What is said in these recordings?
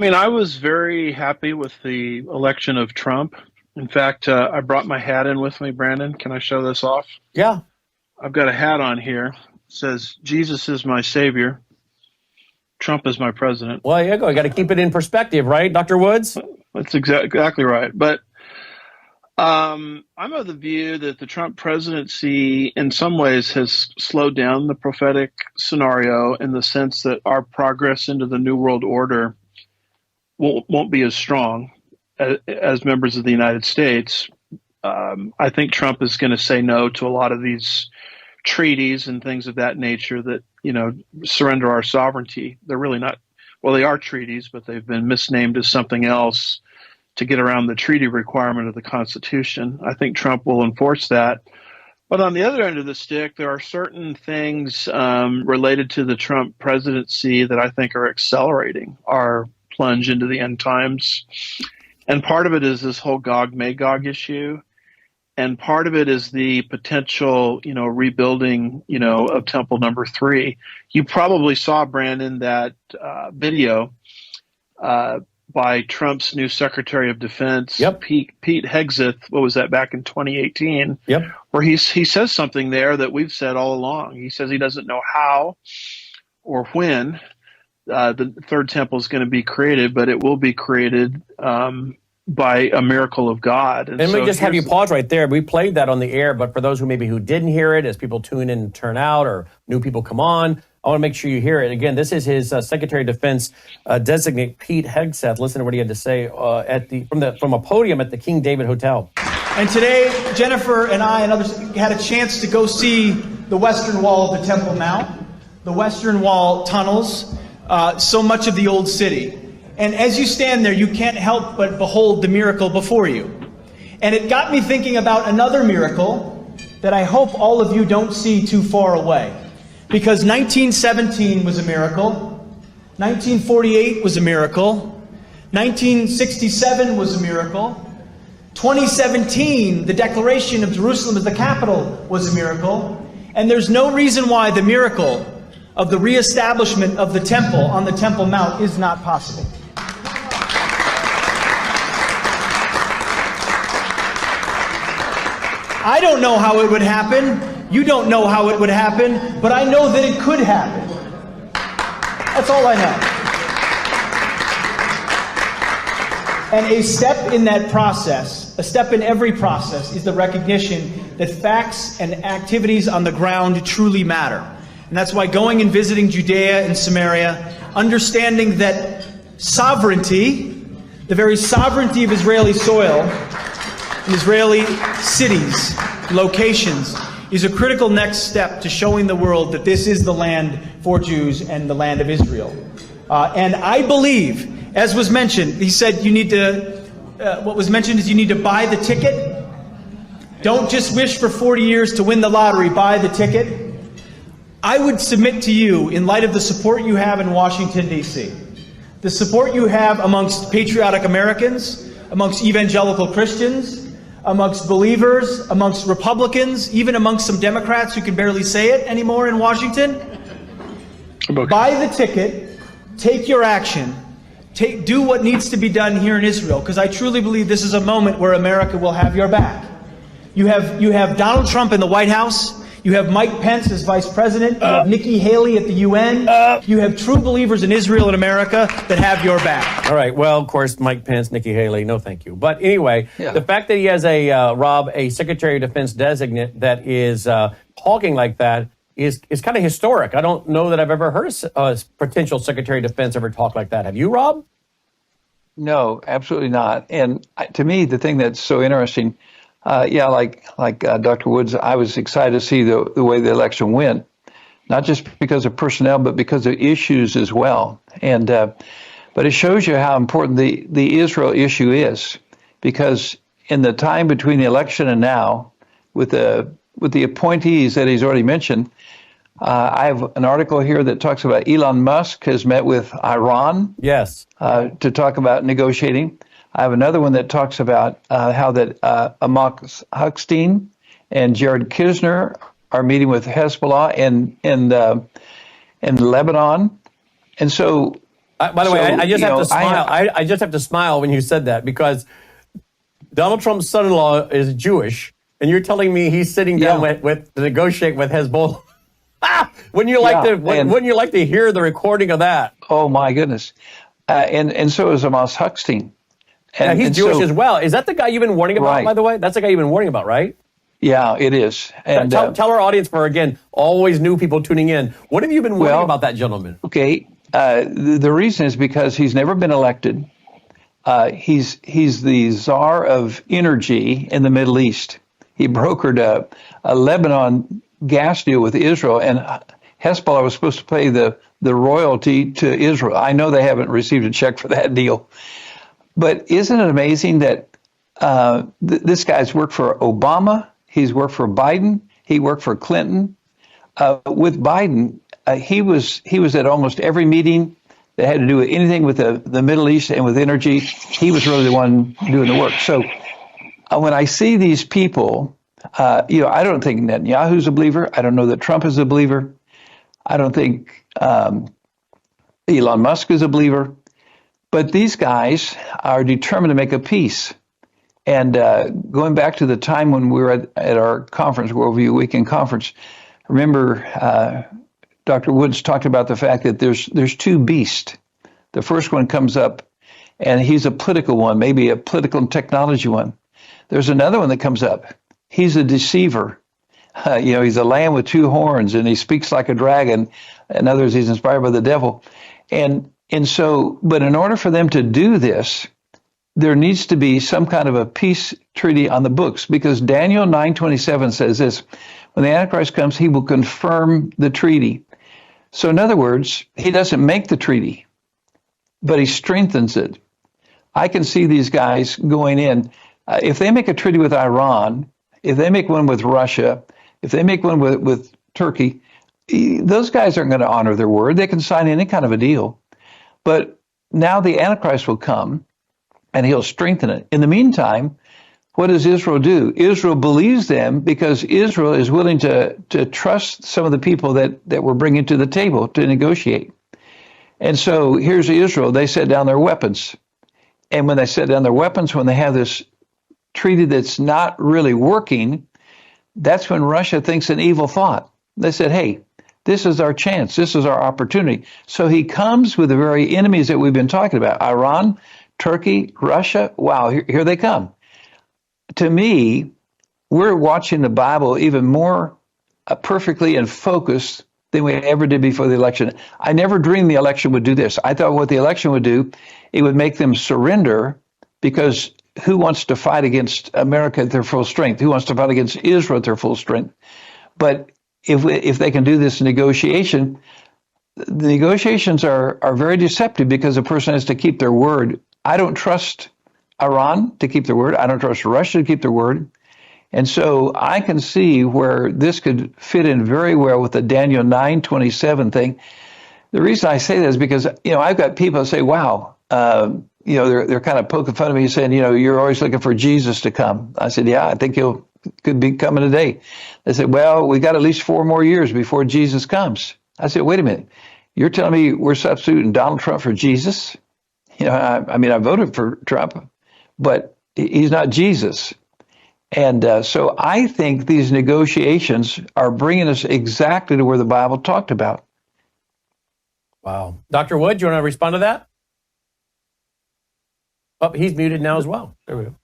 I mean, I was very happy with the election of Trump. In fact, I brought my hat in with me, Brandon. Can I show this off? Yeah. I've got a hat on here. It says, Jesus is my savior. Trump is my president. Well, there you go. You got to keep it in perspective, right, Dr. Woods? That's exactly right. But I'm of the view that the Trump presidency, in some ways, has slowed down the prophetic scenario in the sense that our progress into the New World Order won't be as strong as members of the United States. I think Trump is going to say no to a lot of these treaties and things of that nature that, surrender our sovereignty. They're really not, well, they are treaties, but they've been misnamed as something else to get around the treaty requirement of the Constitution. I think Trump will enforce that. But on the other end of the stick, there are certain things related to the Trump presidency that I think are accelerating our plunge into the end times. And part of it is this whole Gog-Magog issue. And part of it is the potential, rebuilding, of Temple number 3. You probably saw, Brandon, that video by Trump's new Secretary of Defense, Yep. Pete Hegseth. What was that, back in 2018? Yep. Where he says something there that we've said all along. He says he doesn't know how or when the third temple is going to be created, but it will be created by a miracle of God. And so we just have you pause right there. We played that on the air, but for those who didn't hear it, as people tune in and turn out, or new people come on, I want to make sure you hear it. Again, this is his Secretary of Defense designate, Pete Hegseth. Listen to what he had to say from a podium at the King David Hotel. And today, Jennifer and I and others had a chance to go see the Western Wall of the Temple Mount, the Western Wall tunnels, so much of the old city. And as you stand there, you can't help but behold the miracle before you. And it got me thinking about another miracle that I hope all of you don't see too far away. Because 1917 was a miracle, 1948 was a miracle, 1967 was a miracle, 2017, the declaration of Jerusalem as the capital was a miracle, and there's no reason why the miracle of the reestablishment of the temple on the Temple Mount is not possible. I don't know how it would happen. You don't know how it would happen, but I know that it could happen. That's all I know. And a step in that process, a step in every process, is the recognition that facts and activities on the ground truly matter. And that's why going and visiting Judea and Samaria, understanding that sovereignty, the very sovereignty of Israeli soil, Israeli cities, locations, is a critical next step to showing the world that this is the land for Jews and the land of Israel. And I believe, as was mentioned, he said you need to, what was mentioned is you need to buy the ticket. Don't just wish for 40 years to win the lottery, buy the ticket. I would submit to you, in light of the support you have in Washington, D.C., the support you have amongst patriotic Americans, amongst evangelical Christians, amongst believers, amongst Republicans, even amongst some Democrats who can barely say it anymore in Washington. Buy the ticket, take your action, do what needs to be done here in Israel, because I truly believe this is a moment where America will have your back. You have Donald Trump in the White House. You have Mike Pence as vice president. You have Nikki Haley at the UN. You have true believers in Israel and America that have your back. All right. Well, of course, Mike Pence, Nikki Haley, no thank you. But anyway, The fact that he has a Secretary of Defense designate that is talking like that is kind of historic. I don't know that I've ever heard a potential Secretary of Defense ever talk like that. Have you, Rob? No, absolutely not. And to me, the thing that's so interesting, like Dr. Woods, I was excited to see the way the election went, not just because of personnel, but because of issues as well. And but it shows you how important the Israel issue is, because in the time between the election and now, with the appointees that he's already mentioned, I have an article here that talks about Elon Musk has met with Iran. Yes. To talk about negotiating. I have another one that talks about how that Amos Hochstein and Jared Kushner are meeting with Hezbollah in Lebanon. And so By the way, I just have to smile. I I just have to smile when you said that, because Donald Trump's son-in-law is Jewish, and you're telling me he's sitting down with to negotiate with Hezbollah. Wouldn't you like wouldn't you like to hear the recording of that? Oh my goodness. And so is Amos Huckstein. And he's Jewish as well. Is that the guy you've been warning about, by the way? That's the guy you've been warning about, right? Yeah, it is. And tell our audience, for, again, always new people tuning in, what have you been warning about that gentleman? Okay. The reason is because he's never been elected. He's the czar of energy in the Middle East. He brokered a Lebanon gas deal with Israel, and Hezbollah was supposed to pay the royalty to Israel. I know they haven't received a check for that deal. But isn't it amazing that this guy's worked for Obama, he's worked for Biden, he worked for Clinton. With Biden, he was at almost every meeting that had to do with anything with the Middle East and with energy. He was really the one doing the work. So when I see these people, I don't think Netanyahu's a believer. I don't know that Trump is a believer. I don't think Elon Musk is a believer. But these guys are determined to make a peace. And going back to the time when we were at our conference, Worldview Weekend Conference, remember Dr. Woods talked about the fact that there's two beasts. The first one comes up, and he's a political one, maybe a political and technology one. There's another one that comes up. He's a deceiver. He's a lamb with two horns, and he speaks like a dragon. In other words, he's inspired by the devil. And so, but in order for them to do this, there needs to be some kind of a peace treaty on the books, because Daniel 9:27 says this: when the Antichrist comes, he will confirm the treaty. So in other words, he doesn't make the treaty, but he strengthens it. I can see these guys going in. If they make a treaty with Iran, if they make one with Russia, if they make one with Turkey, those guys aren't going to honor their word. They can sign any kind of a deal. But now the Antichrist will come, and he'll strengthen it. In the meantime, what does Israel do? Israel believes them because Israel is willing to trust some of the people that we're bringing to the table to negotiate. And so here's Israel. They set down their weapons. And when they set down their weapons, when they have this treaty that's not really working, that's when Russia thinks an evil thought. They said, hey, this is our chance. This is our opportunity. So he comes with the very enemies that we've been talking about: Iran, Turkey, Russia. Wow, here they come. To me, we're watching the Bible even more perfectly and focused than we ever did before the election. I never dreamed the election would do this. I thought what the election would do, it would make them surrender, because who wants to fight against America at their full strength? Who wants to fight against Israel at their full strength? But if they can do this negotiation, the negotiations are very deceptive, because a person has to keep their word. I don't trust Iran to keep their word. I don't trust Russia to keep their word. And so I can see where this could fit in very well with the Daniel 9:27 thing. The reason I say that is because, I've got people that say, wow, they're kind of poking fun of me, saying, you're always looking for Jesus to come. I said, yeah, I think could be coming today. They said, well, we got at least 4 more years before Jesus comes. I said, wait a minute. You're telling me we're substituting Donald Trump for Jesus? I voted for Trump, but he's not Jesus. And so I think these negotiations are bringing us exactly to where the Bible talked about. Wow. Dr. Wood, do you want to respond to that? Oh, he's muted now as well. There we go.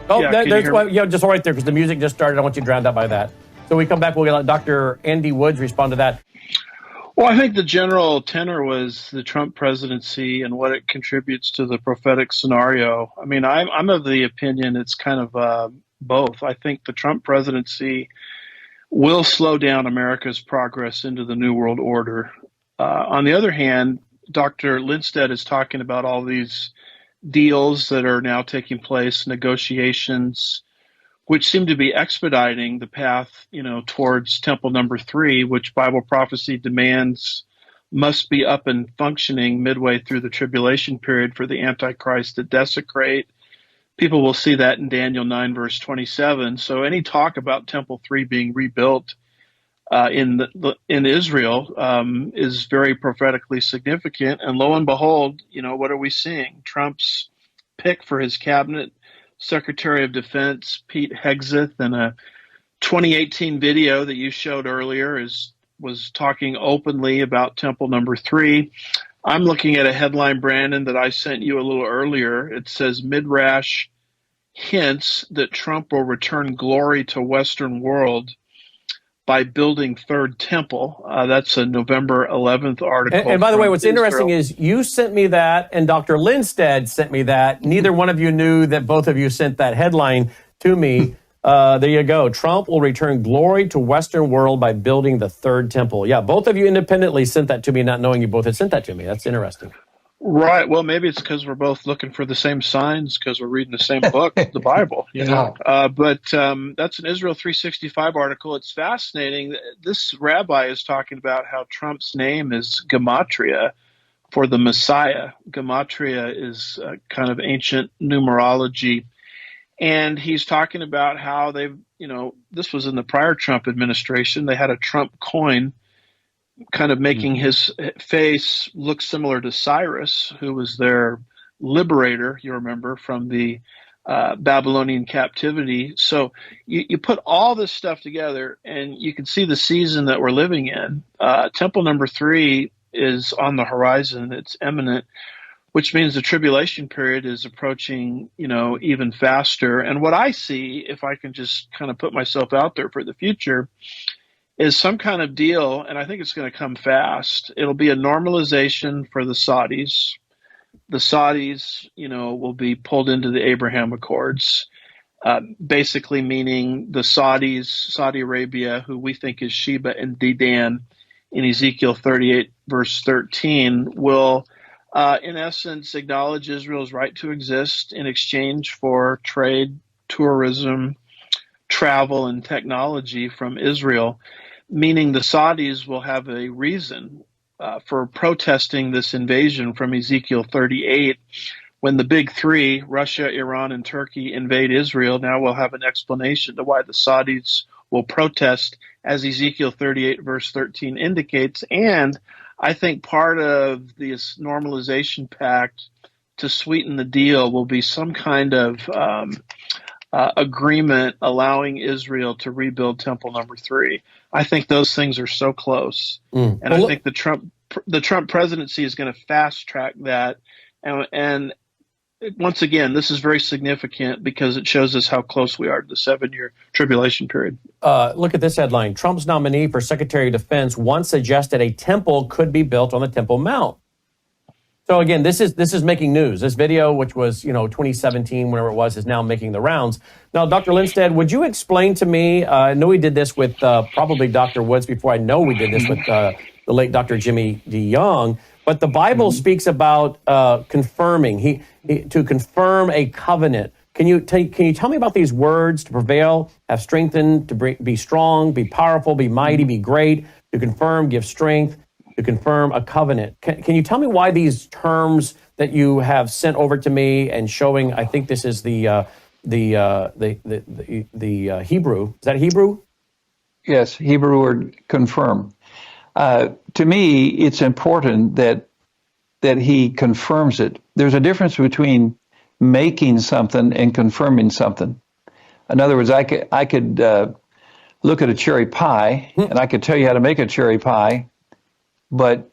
Oh, yeah, just right there, because the music just started. I want you drowned out by that. So we come back, we'll let Dr. Andy Woods respond to that. Well, I think the general tenor was the Trump presidency and what it contributes to the prophetic scenario. I mean, I'm of the opinion it's kind of both. I think the Trump presidency will slow down America's progress into the New World Order. On the other hand, Dr. Lindsted is talking about all these deals that are now taking place, negotiations, which seem to be expediting the path, towards Temple number 3, which Bible prophecy demands must be up and functioning midway through the tribulation period for the Antichrist to desecrate. People will see that in Daniel 9, verse 27. So any talk about Temple 3 being rebuilt in Israel is very prophetically significant. And lo and behold, what are we seeing? Trump's pick for his cabinet Secretary of Defense, Pete Hegseth, in a 2018 video that you showed earlier, was talking openly about Temple number 3. I'm looking at a headline, Brandon, that I sent you a little earlier. It says Midrash hints that Trump will return glory to Western world by building third temple. That's a November 11th article. And by the way, what's Israel. interesting is you sent me that and Dr. Linsted sent me that. Neither one of you knew that both of you sent that headline to me. There you go. Trump will return glory to Western world by building the third temple. Yeah, both of you independently sent that to me, not knowing you both had sent that to me. That's interesting. Right. Well, maybe it's because we're both looking for the same signs because we're reading the same book, the Bible. But that's an Israel 365 article. It's fascinating. This rabbi is talking about how Trump's name is gematria for the Messiah. Gematria is kind of ancient numerology. And he's talking about how this was in the prior Trump administration. They had a Trump coin kind of making his face look similar to Cyrus, who was their liberator, you remember, from the Babylonian captivity. So you put all this stuff together and you can see the season that we're living in. Temple number 3 is on the horizon. It's imminent, which means the tribulation period is approaching, even faster. And what I see, if I can just kind of put myself out there for the future, is some kind of deal, and I think it's going to come fast. It'll be a normalization for the Saudis. The Saudis, will be pulled into the Abraham Accords, basically meaning the Saudis, Saudi Arabia, who we think is Sheba and Dedan in Ezekiel 38, verse 13, will, in essence, acknowledge Israel's right to exist in exchange for trade, tourism, travel, and technology from Israel, meaning the Saudis will have a reason for protesting this invasion from Ezekiel 38. When the big three, Russia, Iran, and Turkey, invade Israel, now we'll have an explanation to why the Saudis will protest, as Ezekiel 38, verse 13 indicates. And I think part of this normalization pact to sweeten the deal will be some kind of agreement allowing Israel to rebuild Temple number 3. I think those things are so close, and I think the Trump presidency is going to fast track that. And once again, this is very significant because it shows us how close we are to the 7-year tribulation period. Look at this headline: Trump's nominee for Secretary of Defense once suggested a temple could be built on the Temple Mount. So again, this is making news. This video, which was 2017, whenever it was, is now making the rounds. Now, Dr. Linsted, would you explain to me? I know we did this with probably Dr. Woods before. I know we did this with the late Dr. Jimmy DeYoung. But the Bible speaks about confirming. To confirm a covenant. Can you tell me about these words? To prevail, have strengthened, to be strong, be powerful, be mighty, be great. To confirm, give strength. To confirm a covenant. Can you tell me why these terms that you have sent over to me and showing? I think this is the Hebrew. Is that Hebrew? Yes, Hebrew word confirm. To me, it's important that he confirms it. There's a difference between making something and confirming something. In other words, I could look at a cherry pie and I could tell you how to make a cherry pie, but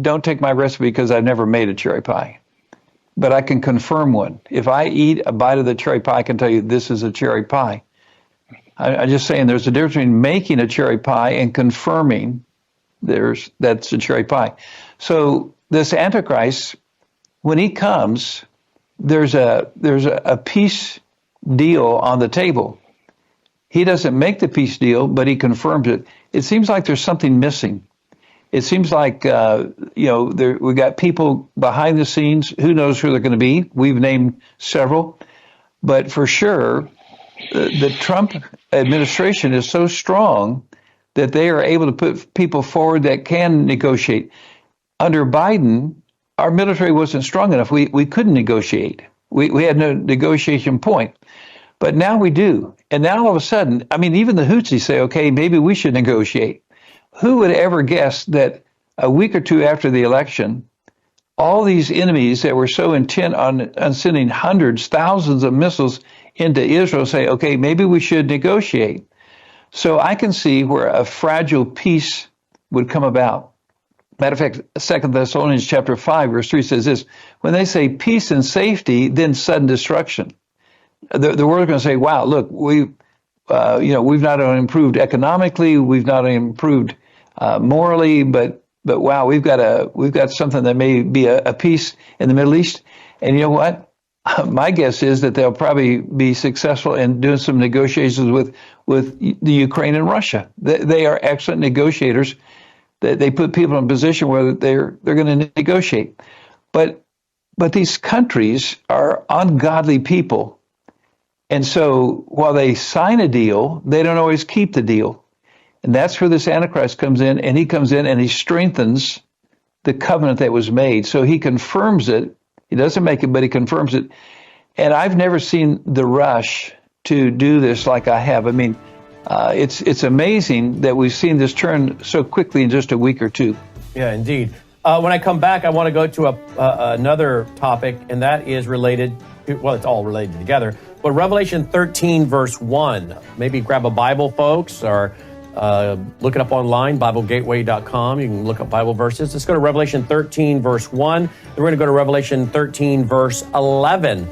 don't take my recipe because I've never made a cherry pie. But I can confirm one. If I eat a bite of the cherry pie, I can tell you this is a cherry pie. I'm just saying there's a difference between making a cherry pie and confirming that's a cherry pie. So this Antichrist, when he comes, there's a peace deal on the table. He doesn't make the peace deal, but he confirms it. It seems like there's something missing. It seems like we got people behind the scenes. Who knows who they're going to be? We've named several, but for sure, the Trump administration is so strong that they are able to put people forward that can negotiate. Under Biden, our military wasn't strong enough. We couldn't negotiate. We had no negotiation point. But now we do. And now all of a sudden, I mean, even the Houthis say, okay, maybe we should negotiate. Who would ever guess that a week or two after the election, all these enemies that were so intent on sending hundreds, thousands of missiles into Israel say, okay, maybe we should negotiate. So I can see where a fragile peace would come about. Matter of fact, 2 Thessalonians chapter 5, verse 3 says this, when they say peace and safety, then sudden destruction. The world is going to say, wow, look, we've not only improved economically, we've not only improved morally, but wow, we've got something that may be a peace in the Middle East. And you know what? My guess is that they'll probably be successful in doing some negotiations with the Ukraine and Russia. They are excellent negotiators. They put people in a position where they're going to negotiate. But these countries are ungodly people. And so while they sign a deal, they don't always keep the deal. And that's where this Antichrist comes in, and he comes in and he strengthens the covenant that was made. So he confirms it. He doesn't make it, but he confirms it. And I've never seen the rush to do this like I have. I mean, it's amazing that we've seen this turn so quickly in just a week or two. Yeah, indeed. When I come back, I want to go to another topic, and that is related to, well, it's all related together, but Revelation 13, verse 1. Maybe grab a Bible, folks, or look it up online, BibleGateway.com. You can look up Bible verses. Let's go to Revelation 13, verse 1. Then we're going to go to Revelation 13, verse 11.